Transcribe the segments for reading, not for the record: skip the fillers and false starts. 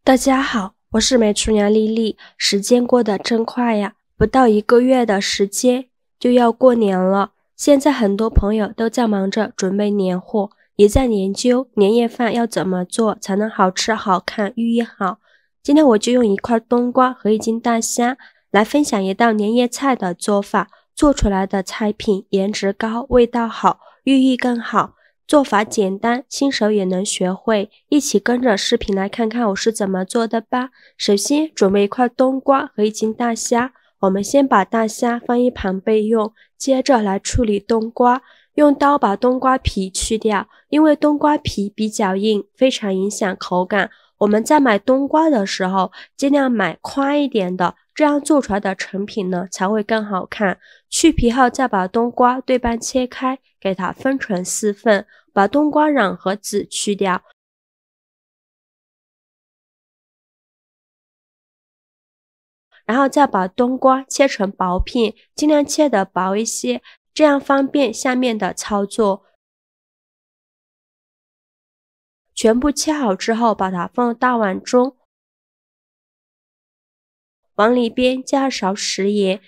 大家好，我是美厨娘丽丽。时间过得真快呀，不到1个月的时间就要过年了。现在很多朋友都在忙着准备年货，也在研究年夜饭要怎么做才能好吃好看寓意好。今天我就用1块冬瓜和1斤大虾来分享一道年夜菜的做法，做出来的菜品颜值高，味道好，寓意更好。做法简单，新手也能学会，一起跟着视频来看看我是怎么做的吧。首先准备1块冬瓜和1斤大虾，我们先把大虾放一旁备用，接着来处理冬瓜，用刀把冬瓜皮去掉，因为冬瓜皮比较硬，非常影响口感。我们在买冬瓜的时候，尽量买宽一点的，这样做出来的成品呢才会更好看。去皮后再把冬瓜对半切开，给它分成4份，把冬瓜瓤和籽去掉，然后再把冬瓜切成薄片，尽量切得薄一些，这样方便下面的操作。全部切好之后，把它放到大碗中，往里边加勺食盐，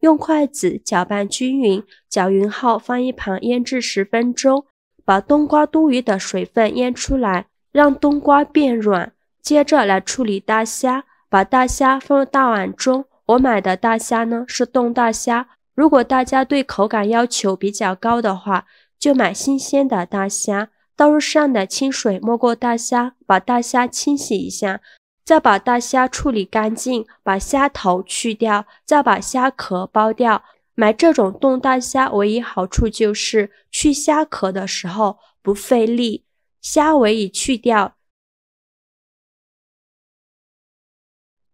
用筷子搅拌均匀，搅匀后放一旁腌制10分钟，把冬瓜多余的水分腌出来，让冬瓜变软。接着来处理大虾，把大虾放入大碗中。我买的大虾呢是冻大虾，如果大家对口感要求比较高的话，就买新鲜的大虾。倒入适量的清水没过大虾，把大虾清洗一下。再把大虾处理干净，把虾头去掉，再把虾壳剥掉。买这种冻大虾唯一好处就是去虾壳的时候不费力，虾尾已去掉。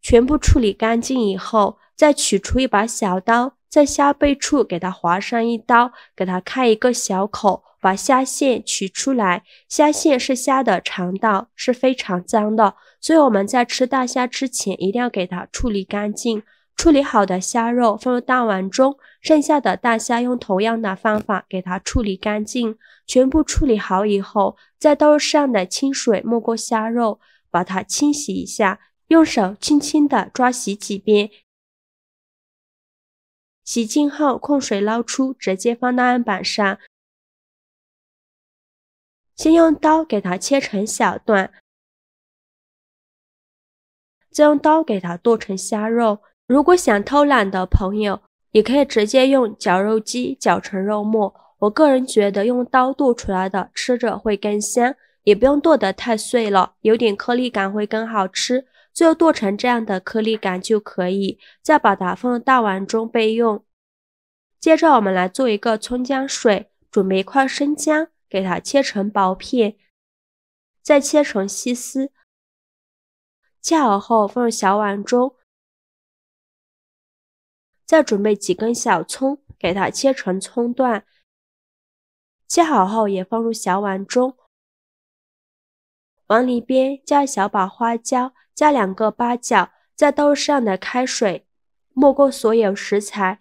全部处理干净以后，再取出一把小刀，在虾背处给它划上一刀，给它开一个小口，把虾线取出来。虾线是虾的肠道，是非常脏的，所以我们在吃大虾之前一定要给它处理干净。处理好的虾肉放入大碗中，剩下的大虾用同样的方法给它处理干净。全部处理好以后，再倒入适量的清水没过虾肉，把它清洗一下，用手轻轻地抓洗几遍。洗净后控水捞出，直接放到案板上。先用刀给它切成小段，再用刀给它剁成虾肉。如果想偷懒的朋友，也可以直接用绞肉机绞成肉末。我个人觉得用刀剁出来的吃着会更香，也不用剁得太碎了，有点颗粒感会更好吃。最后剁成这样的颗粒感就可以，再把它放到大碗中备用。接着我们来做一个葱姜水，准备1块生姜，给它切成薄片，再切成细丝。切好后放入小碗中，再准备几根小葱，给它切成葱段。切好后也放入小碗中，往里边加小把花椒，加2个八角，再倒入适量的开水，没过所有食材，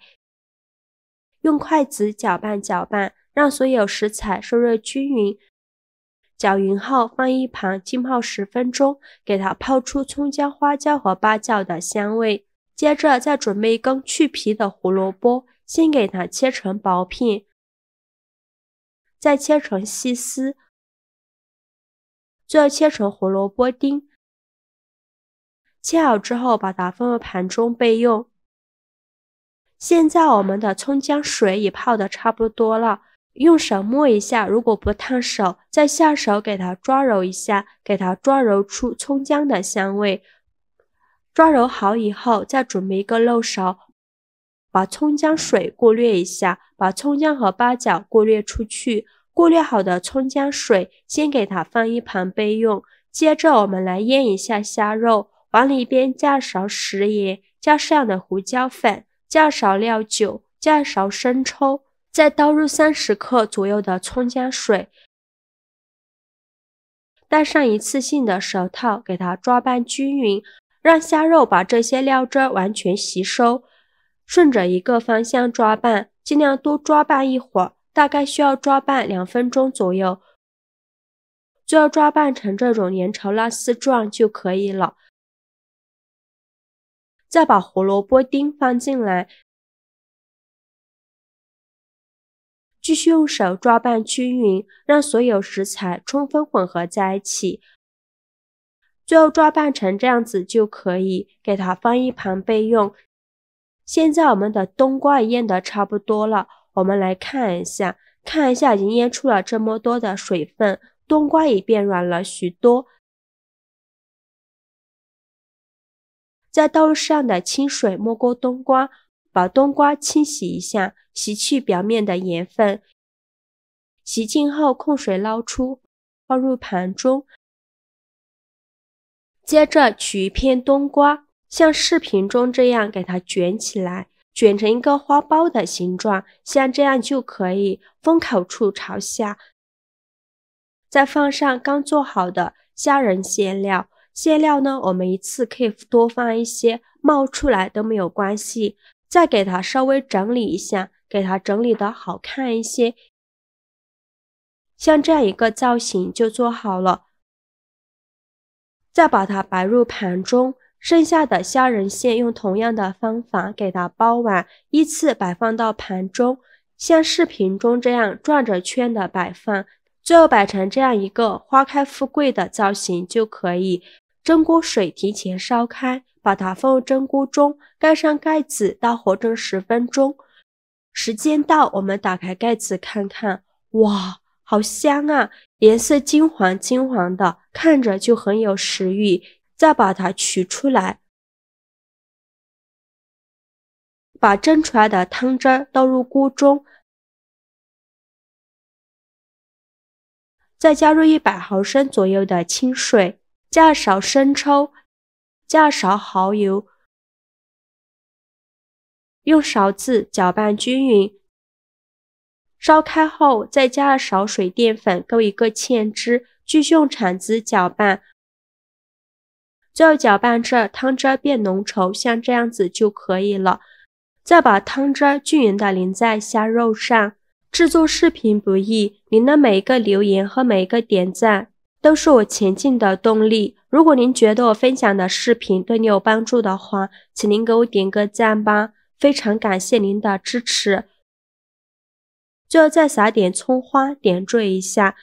用筷子搅拌搅拌，让所有食材受热均匀。搅匀后放一旁浸泡10分钟，给它泡出葱姜花椒和八角的香味。接着再准备1根去皮的胡萝卜，先给它切成薄片，再切成细丝，最后切成胡萝卜丁。切好之后把它放入盘中备用。现在我们的葱姜水也泡得差不多了，用手摸一下，如果不烫手，再下手给它抓揉一下，给它抓揉出葱姜的香味。抓揉好以后，再准备1个漏勺，把葱姜水过滤一下，把葱姜和八角过滤出去。过滤好的葱姜水先给它放一旁备用。接着我们来腌一下虾肉，往里边加勺食盐，加适量的胡椒粉，加勺料酒，加勺生抽，再倒入30克左右的葱姜水，戴上一次性的手套，给它抓拌均匀，让虾肉把这些料汁完全吸收。顺着一个方向抓拌，尽量多抓拌一会儿，大概需要抓拌2分钟左右。最后抓拌成这种粘稠拉丝状就可以了。再把胡萝卜丁放进来，继续用手抓拌均匀，让所有食材充分混合在一起。最后抓拌成这样子就可以，给它放一旁备用。现在我们的冬瓜也腌得差不多了，我们来看一下已经腌出了这么多的水分，冬瓜也变软了许多。再倒入适量的清水没过冬瓜，把冬瓜清洗一下，洗去表面的盐分。洗净后控水捞出，放入盘中。接着取一片冬瓜，像视频中这样给它卷起来，卷成一个花苞的形状，像这样就可以，封口处朝下。再放上刚做好的虾仁馅料，馅料呢，我们一次可以多放一些，冒出来都没有关系。再给它稍微整理一下，给它整理的好看一些，像这样一个造型就做好了。再把它摆入盘中，剩下的虾仁馅用同样的方法给它包完，依次摆放到盘中，像视频中这样转着圈的摆放，最后摆成这样一个花开富贵的造型就可以。蒸锅水提前烧开，把它放入蒸锅中，盖上盖子，到火蒸10分钟。时间到，我们打开盖子看看，哇，好香啊！颜色金黄金黄的，看着就很有食欲。再把它取出来，把蒸出来的汤汁倒入锅中，再加入100毫升左右的清水，加2勺生抽，加2勺蚝油，用勺子搅拌均匀。烧开后，再加2勺水淀粉勾一个芡汁，继续用铲子搅拌。最后搅拌至汤汁变浓稠，像这样子就可以了。再把汤汁均匀的淋在虾肉上。制作视频不易，您的每一个留言和每一个点赞都是我前进的动力。如果您觉得我分享的视频对你有帮助的话，请您给我点个赞吧，非常感谢您的支持。最后再撒点葱花点缀一下，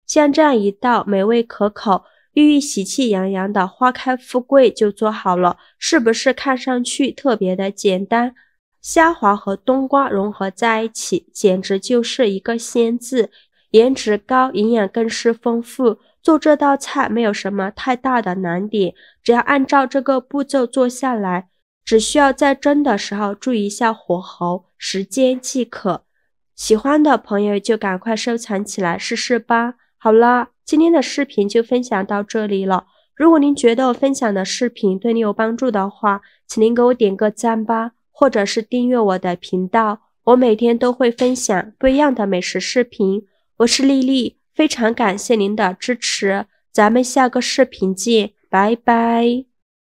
像这样一道美味可口、寓意喜气洋洋的花开富贵就做好了，是不是看上去特别的简单？虾滑和冬瓜融合在一起，简直就是一个鲜字，颜值高，营养更是丰富。做这道菜没有什么太大的难点，只要按照这个步骤做下来，只需要在蒸的时候注意一下火候、时间即可。喜欢的朋友就赶快收藏起来试试吧。好了，今天的视频就分享到这里了。如果您觉得我分享的视频对你有帮助的话，请您给我点个赞吧，或者是订阅我的频道。我每天都会分享不一样的美食视频。我是丽丽，非常感谢您的支持，咱们下个视频见，拜拜。